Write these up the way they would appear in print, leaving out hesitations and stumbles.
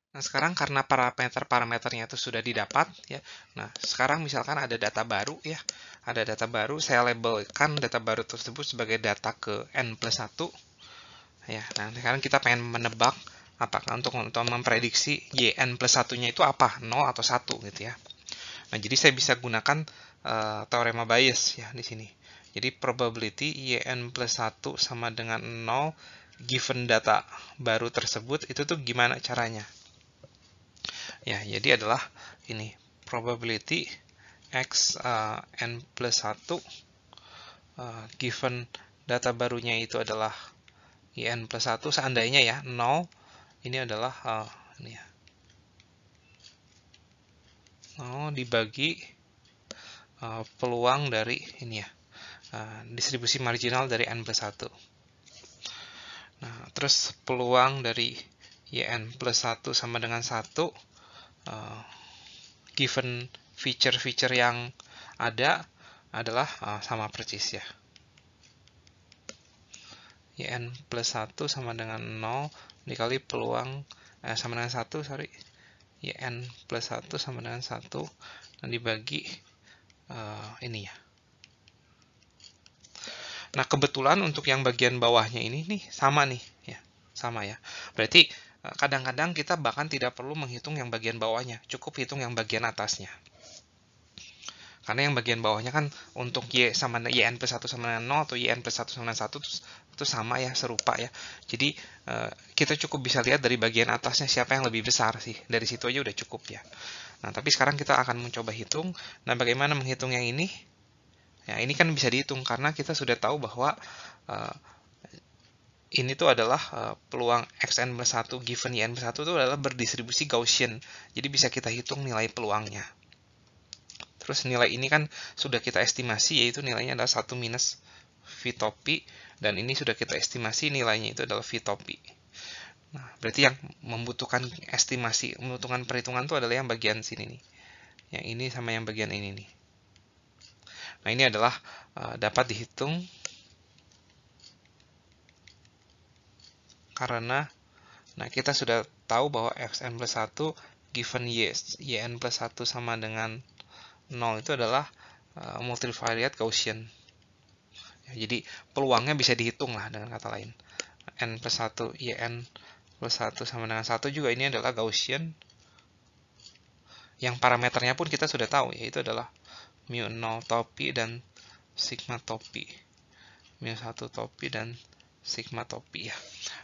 Nah, sekarang karena parameternya itu sudah didapat ya. Nah, sekarang misalkan ada data baru ya. Ada data baru, saya labelkan data baru tersebut sebagai data ke n+1 ya. Nah, sekarang kita pengen menebak apakah untuk memprediksi yn+1-nya itu apa, 0 atau 1 gitu ya. Nah, jadi saya bisa gunakan teorema Bayes ya di sini. Jadi probability yn+1 sama dengan 0 given data baru tersebut itu tuh gimana caranya? Ya, jadi adalah ini probability x n+1 given data barunya itu adalah yn+1 seandainya ya 0 ini adalah ini ya 0 dibagi peluang dari ini ya distribusi marginal dari n+1. Nah, terus peluang dari yn+1 sama dengan 1 given feature-feature yang ada adalah sama persis ya. yn+1 sama dengan 0 dikali peluang sama dengan 1, sorry. yn+1 sama dengan 1 dan dibagi ini ya. Nah, kebetulan untuk yang bagian bawahnya ini nih sama nih ya. Sama ya. Berarti kadang-kadang kita bahkan tidak perlu menghitung yang bagian bawahnya, cukup hitung yang bagian atasnya. Karena yang bagian bawahnya kan untuk yn+1 sama dengan 0 atau yn+1 sama dengan 1 itu sama ya, serupa ya. Jadi kita cukup bisa lihat dari bagian atasnya siapa yang lebih besar sih. Dari situ aja udah cukup ya. Nah, tapi sekarang kita akan mencoba hitung. Nah, bagaimana menghitung yang ini? Ya, ini kan bisa dihitung karena kita sudah tahu bahwa ini tuh adalah peluang xn+1 given yn+1 itu adalah berdistribusi Gaussian. Jadi bisa kita hitung nilai peluangnya. Terus nilai ini kan sudah kita estimasi, yaitu nilainya adalah 1 minus V topi, dan ini sudah kita estimasi nilainya itu adalah V topi. Nah, berarti yang membutuhkan estimasi, membutuhkan perhitungan itu adalah yang bagian sini nih. Yang ini sama yang bagian ini nih. Nah, ini adalah dapat dihitung karena kita sudah tahu bahwa xn+1 given yn+1 sama dengan 0 itu adalah multivariate Gaussian. Ya, jadi peluangnya bisa dihitung lah dengan kata lain. n+1 yn+1 sama dengan 1 juga ini adalah Gaussian. Yang parameternya pun kita sudah tahu, yaitu adalah mu 0 topi dan sigma topi. Mu 1 topi dan sigma topi ya.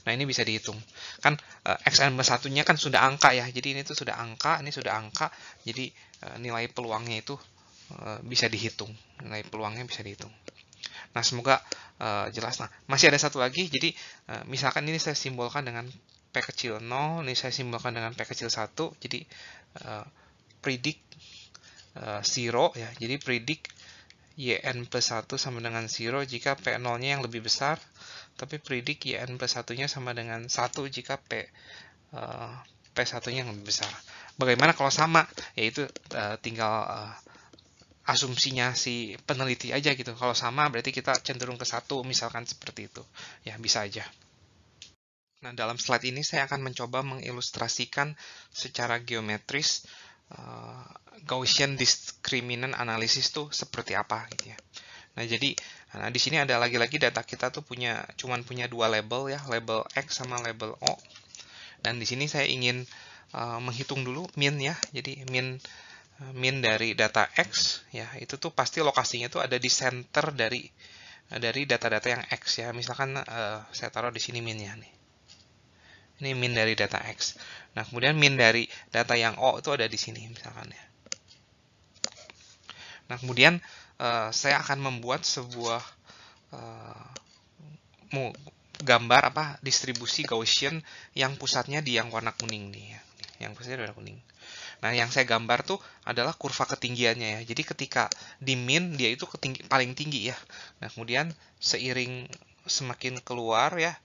Nah, ini bisa dihitung. Kan xn+1-nya kan sudah angka ya. Jadi ini tuh sudah angka, ini sudah angka. Jadi nilai peluangnya itu bisa dihitung. Nilai peluangnya bisa dihitung. Nah, semoga jelas. Nah, masih ada satu lagi. Jadi, misalkan ini saya simbolkan dengan P kecil 0, ini saya simbolkan dengan P kecil 1. Jadi, predict 0 ya. Jadi, predict yn+1 sama dengan 0 jika P0-nya yang lebih besar. Tapi predict yn+1-nya sama dengan 1 jika P1-nya yang lebih besar. Bagaimana kalau sama? Yaitu tinggal asumsinya si peneliti aja gitu. Kalau sama berarti kita cenderung ke 1, misalkan seperti itu. Ya, bisa aja. Nah, dalam slide ini saya akan mencoba mengilustrasikan secara geometris Gaussian discriminant analysis tuh seperti apa gitu ya. Nah, jadi di sini ada lagi-lagi data kita tuh cuman punya dua label ya, label X sama label O. Dan di sini saya ingin menghitung dulu min ya. Jadi min dari data X ya, itu tuh pasti lokasinya tuh ada di center dari data-data yang X ya. Misalkan saya taruh di sini minnya nih. Ini min dari data X. Nah, kemudian min dari data yang O itu ada di sini misalkan ya. Nah, kemudian saya akan membuat sebuah gambar distribusi Gaussian yang pusatnya di yang warna kuning nih ya. Yang pusatnya di warna kuning. Nah, yang saya gambar tuh adalah kurva ketinggiannya ya. Jadi ketika di min dia itu paling tinggi ya. Nah, kemudian seiring semakin keluar ya,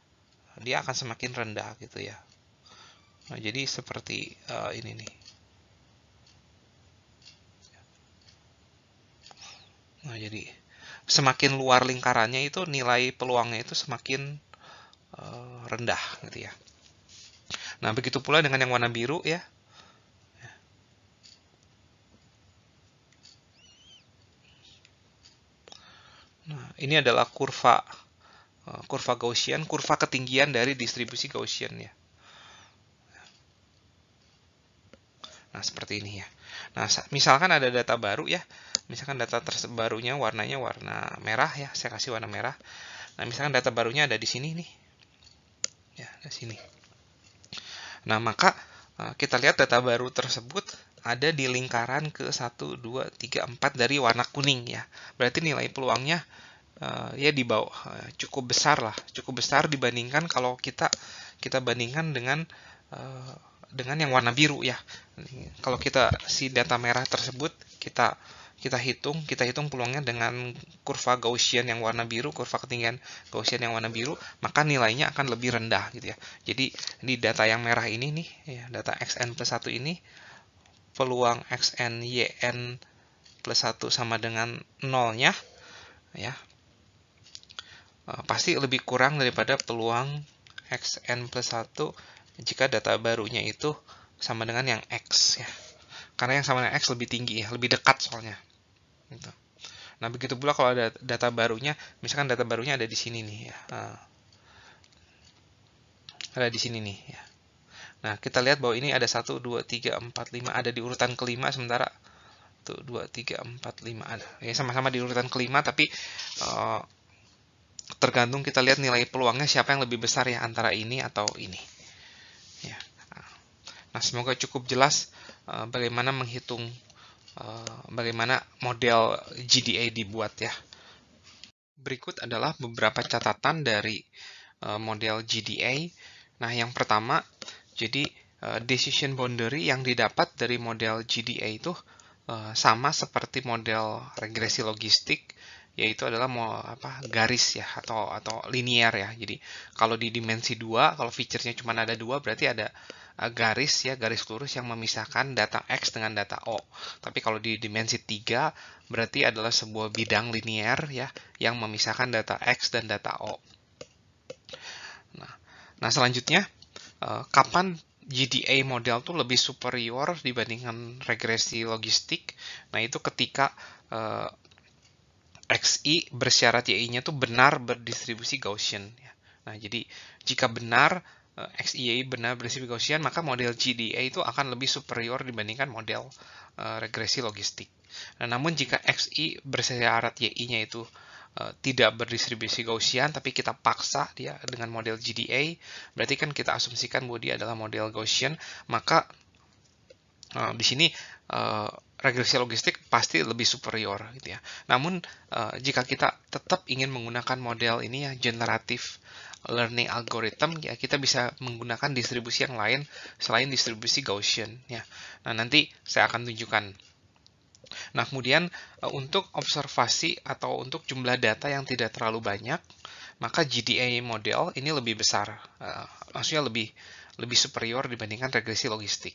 dia akan semakin rendah gitu ya. Nah, jadi seperti ini nih. Nah, jadi semakin luar lingkarannya itu nilai peluangnya itu semakin rendah gitu ya. Nah, begitu pula dengan yang warna biru ya. Nah, ini adalah kurva Gaussian, kurva ketinggian dari distribusi Gaussian ya. Nah, seperti ini ya. Nah, misalkan ada data baru ya. Misalkan data terbarunya warnanya warna merah ya. Saya kasih warna merah. Nah, misalkan data barunya ada di sini nih. Ya, di sini. Nah, maka kita lihat data baru tersebut ada di lingkaran ke 1, 2, 3, 4 dari warna kuning ya. Berarti nilai peluangnya ya di bawah cukup besar lah, cukup besar dibandingkan kalau kita bandingkan dengan yang warna biru ya. Kalau kita si data merah tersebut kita hitung peluangnya dengan kurva Gaussian yang warna biru, kurva ketinggian Gaussian yang warna biru, maka nilainya akan lebih rendah gitu ya. Jadi di data yang merah ini nih ya, data xn plus 1 ini peluang xn yn plus 1 sama dengan nolnya ya, pasti lebih kurang daripada peluang xn plus 1 jika data barunya itu sama dengan yang X ya. Karena yang sama dengan X lebih tinggi ya, lebih dekat soalnya. Gitu. Nah, begitu pula kalau ada data barunya, misalkan data barunya ada di sini nih ya. Ada di sini nih ya. Nah, kita lihat bahwa ini ada 1, 2, 3, 4, 5, ada di urutan kelima, sementara 1, 2, 3, 4, 5 ada. Ya, sama-sama di urutan kelima, tapi tergantung kita lihat nilai peluangnya siapa yang lebih besar ya, antara ini atau ini. Ya. Nah, semoga cukup jelas bagaimana menghitung, bagaimana model GDA dibuat ya. Berikut adalah beberapa catatan dari model GDA. Nah, yang pertama, jadi decision boundary yang didapat dari model GDA itu sama seperti model regresi logistik, yaitu adalah garis ya, atau linear ya. Jadi kalau di dimensi 2, kalau feature-nya cuma ada 2, berarti ada garis ya, garis lurus yang memisahkan data X dengan data O. Tapi kalau di dimensi 3, berarti adalah sebuah bidang linear ya, yang memisahkan data X dan data O. Nah, selanjutnya, kapan GDA model tuh lebih superior dibandingkan regresi logistik? Nah, itu ketika XI bersyarat YI-nya tuh benar berdistribusi Gaussian. Nah, jadi jika benar XI benar berdistribusi Gaussian, maka model GDA itu akan lebih superior dibandingkan model regresi logistik. Nah, namun jika XI bersyarat YI-nya itu tidak berdistribusi Gaussian, tapi kita paksa dia dengan model GDA, berarti kan kita asumsikan bahwa dia adalah model Gaussian, maka di sini regresi logistik pasti lebih superior gitu ya. Namun jika kita tetap ingin menggunakan model ini ya, generative learning algorithm ya, kita bisa menggunakan distribusi yang lain selain distribusi Gaussian ya. Nah, nanti saya akan tunjukkan. Nah, kemudian untuk observasi atau untuk jumlah data yang tidak terlalu banyak, maka GDA model ini lebih besar. Maksudnya lebih superior dibandingkan regresi logistik.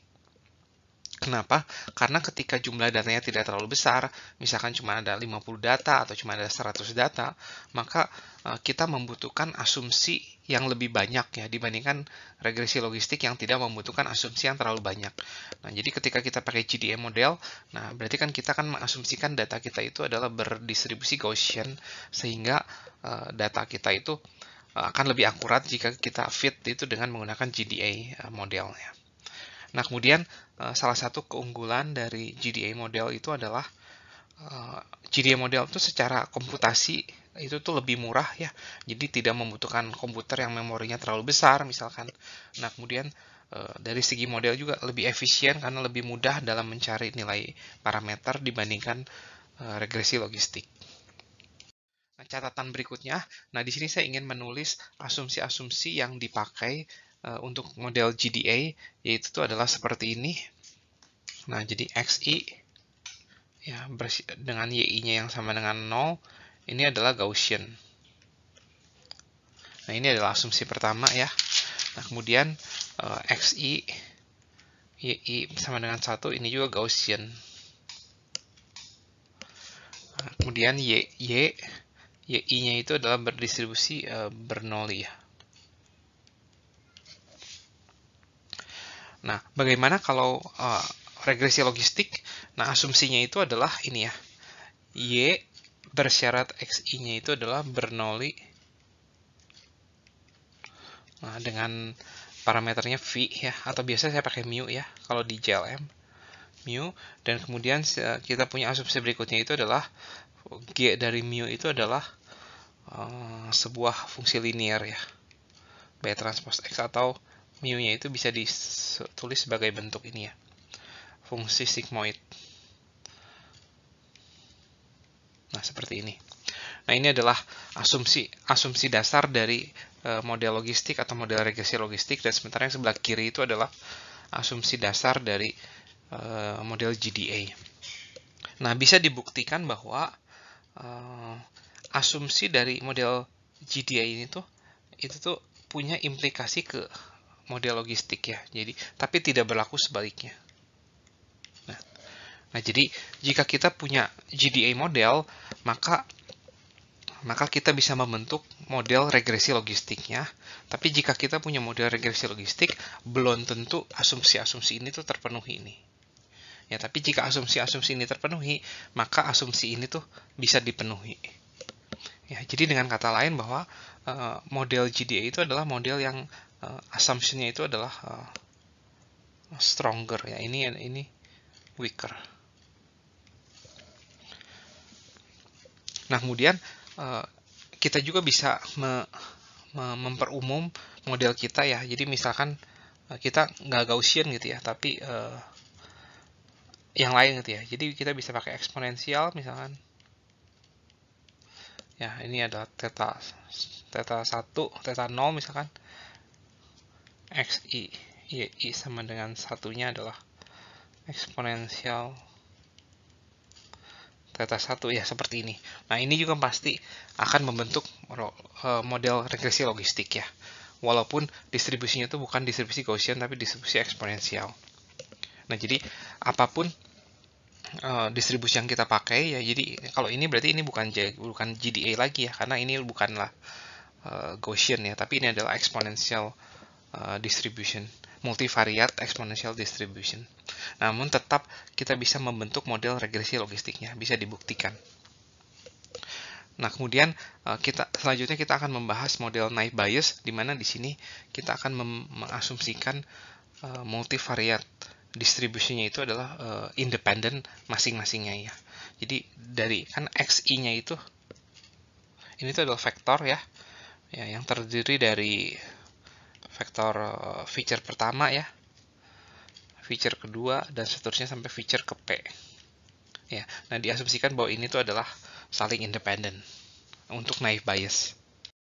Kenapa? Karena ketika jumlah datanya tidak terlalu besar, misalkan cuma ada 50 data atau cuma ada 100 data, maka kita membutuhkan asumsi yang lebih banyak ya dibandingkan regresi logistik yang tidak membutuhkan asumsi yang terlalu banyak. Nah, jadi ketika kita pakai GDA model, nah berarti kan kita kan mengasumsikan data kita itu adalah berdistribusi Gaussian, sehingga data kita itu akan lebih akurat jika kita fit itu dengan menggunakan GDA modelnya. Nah, kemudian salah satu keunggulan dari GDA model itu adalah GDA model itu secara komputasi itu tuh lebih murah ya. Jadi tidak membutuhkan komputer yang memorinya terlalu besar misalkan. Nah, kemudian dari segi model juga lebih efisien karena lebih mudah dalam mencari nilai parameter dibandingkan regresi logistik. Nah, catatan berikutnya, nah di sini saya ingin menulis asumsi-asumsi yang dipakai untuk model GDA, yaitu itu adalah seperti ini. Nah, jadi XI ya dengan YI-nya yang sama dengan 0, ini adalah Gaussian. Nah, ini adalah asumsi pertama ya. Nah, kemudian XI YI sama dengan 1, ini juga Gaussian. Nah, kemudian YI-nya itu adalah berdistribusi Bernoulli ya. Nah, bagaimana kalau regresi logistik? Nah, asumsinya itu adalah ini ya. Y bersyarat XI-nya itu adalah Bernoulli dengan parameternya V ya, atau biasa saya pakai mu ya kalau di JLM. Mu, dan kemudian kita punya asumsi berikutnya itu adalah G dari mu itu adalah sebuah fungsi linear ya, B transpose X, atau mu-nya itu bisa ditulis sebagai bentuk ini ya, fungsi sigmoid. Nah, seperti ini. Nah, ini adalah asumsi dasar dari model logistik atau model regresi logistik, dan sementara yang sebelah kiri itu adalah asumsi dasar dari model GDA. Nah, bisa dibuktikan bahwa asumsi dari model GDA ini itu tuh punya implikasi ke model logistik ya. Jadi, tapi tidak berlaku sebaliknya. Nah, jadi jika kita punya GDA model, maka kita bisa membentuk model regresi logistiknya. Tapi jika kita punya model regresi logistik, belum tentu asumsi-asumsi ini tuh terpenuhi ini. Ya, tapi jika asumsi-asumsi ini terpenuhi, maka asumsi ini tuh bisa dipenuhi. Ya, jadi dengan kata lain bahwa model GDA itu adalah model yang assumption-nya itu adalah stronger ya. Ini weaker. Nah, kemudian kita juga bisa memperumum model kita ya. Jadi misalkan kita nggak Gaussian gitu ya, tapi yang lain gitu ya. Jadi kita bisa pakai eksponensial misalkan. Ya, ini adalah theta 1, theta 0 misalkan. XI, YI sama dengan satunya adalah eksponensial theta 1 ya, seperti ini. Nah, ini juga pasti akan membentuk model regresi logistik ya. Walaupun distribusinya itu bukan distribusi Gaussian tapi distribusi eksponensial. Nah, jadi apapun distribusi yang kita pakai ya, jadi kalau ini berarti ini bukan GDA lagi ya, karena ini bukanlah Gaussian ya, tapi ini adalah exponential distribution, multivariate exponential distribution. Namun tetap kita bisa membentuk model regresi logistiknya, bisa dibuktikan. Nah, kemudian selanjutnya kita akan membahas model naive Bayes, di mana di sini kita akan mengasumsikan multivariate distribusinya itu adalah independen masing-masingnya ya. Jadi dari kan XI-nya itu ini tuh adalah vektor ya, yang terdiri dari vektor feature pertama ya, feature kedua, dan seterusnya sampai feature ke P. Ya, nah diasumsikan bahwa ini tuh adalah saling independen untuk naive Bayes.